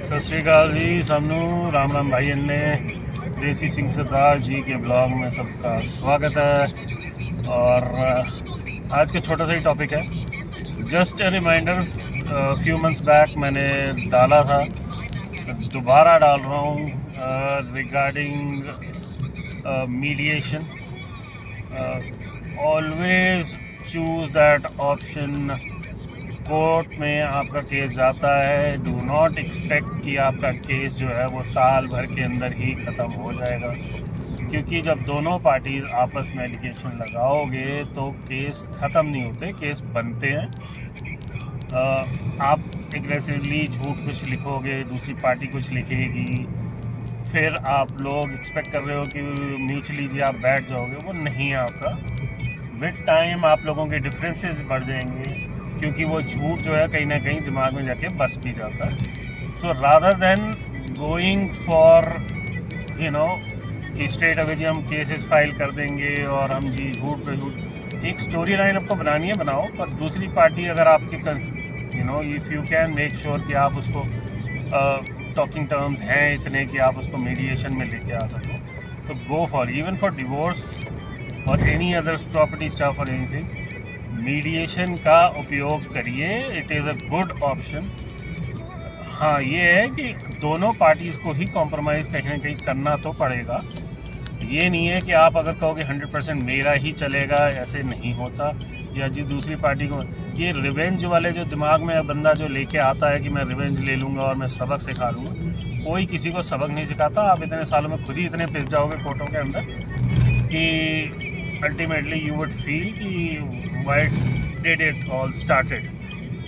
सत श्री अकाल जी सबनू राम राम भाई ने देसी सिंह सरदार जी के ब्लॉग में सबका स्वागत है। और आज का छोटा सा ही टॉपिक है, just a reminder. Few months back मैंने डाला था, दोबारा डाल रहा हूँ regarding mediation. Always choose that option. Court में आपका केस जाता है, डू नॉट एक्सपेक्ट कि आपका केस जो है वो साल भर के अंदर ही ख़त्म हो जाएगा, क्योंकि जब दोनों पार्टीज आपस में एलिगेशन लगाओगे तो केस ख़त्म नहीं होते, केस बनते हैं। आप एग्रेसिवली झूठ कुछ लिखोगे, दूसरी पार्टी कुछ लिखेगी, फिर आप लोग एक्सपेक्ट कर रहे हो कि नीच लीजिए आप बैठ जाओगे, वो नहीं है आपका। विद टाइम आप लोगों के डिफरेंसेस बढ़ जाएंगे, क्योंकि वो झूठ जो है कहीं ना कहीं दिमाग में जाके बस भी जाता है। So rather than going for कि स्ट्रेट अवे जी हम केसेस फाइल कर देंगे और हम जी झूठ पे झूठ, एक स्टोरी लाइन आपको बनानी है, बनाओ। पर दूसरी पार्टी अगर आपके if you can make sure कि आप उसको टॉकिंग टर्म्स हैं इतने कि आप उसको मीडिएशन में लेके आ सको, तो go for even for divorce और एनी अदर प्रॉपर्टी स्टफ और एनीथिंग, मीडिएशन का उपयोग करिए। It is a good option. हाँ, ये है कि दोनों पार्टीज़ को ही कॉम्प्रोमाइज़ कहीं ना कहीं करना तो पड़ेगा। ये नहीं है कि आप अगर कहोगे 100% मेरा ही चलेगा, ऐसे नहीं होता। या जी दूसरी पार्टी को ये रिवेंज वाले जो दिमाग में बंदा जो लेके आता है कि मैं रिवेंज ले लूँगा और मैं सबक सिखा लूँगा, कोई किसी को सबक नहीं सिखाता। आप इतने सालों में खुद ही इतने पिस जाओगे कोर्टों के अंदर कि ultimately you would feel कि why did it all started.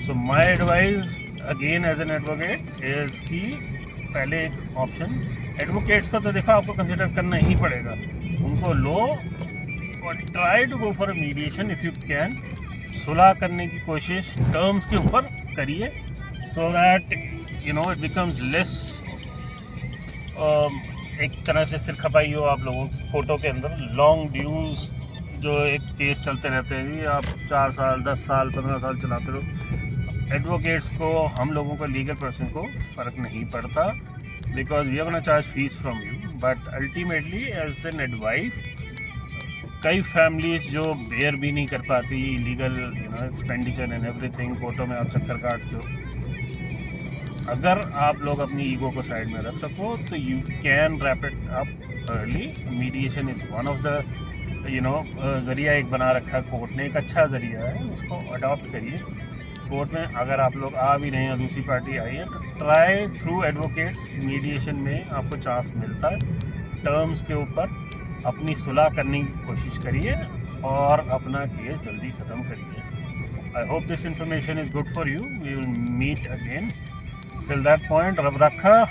So my advice again as an advocate is कि पहले एक ऑप्शन, एडवोकेट्स का तो देखो आपको कंसिडर करना ही पड़ेगा, उनको लो और try to go for a mediation if you can. सुलह करने की कोशिश टर्म्स के ऊपर करिए, so that it becomes less एक तरह से सिर खपाई हो आप लोगों की कोर्टों के अंदर। लॉन्ग ड्यूज जो एक केस चलते रहते हैं जी, आप 4 साल 10 साल 15 साल चलाते रहो। एडवोकेट्स को, हम लोगों को, लीगल पर्सन को फ़र्क नहीं पड़ता, because we are gonna charge fees from you. But ultimately as an advice, कई फैमिलीज जो बेयर भी नहीं कर पाती लीगल एक्सपेंडिचर एंड एवरीथिंग, कोर्टों में आप चक्कर काटते हो। अगर आप लोग अपनी ईगो को साइड में रख सको तो you can wrap it up early. Mediation is one of the ज़रिया एक बना रखा है कोर्ट ने, एक अच्छा ज़रिया है, उसको अडॉप्ट करिए। कोर्ट में अगर आप लोग आ भी रहे हैं, दूसरी पार्टी आई है, तो ट्राई थ्रू एडवोकेट्स। मीडिएशन में आपको चांस मिलता है। टर्म्स के ऊपर अपनी सुलह करने की कोशिश करिए और अपना केस जल्दी ख़त्म करिए। I hope this information is good for you. We will meet again. Till that point, रब रखा।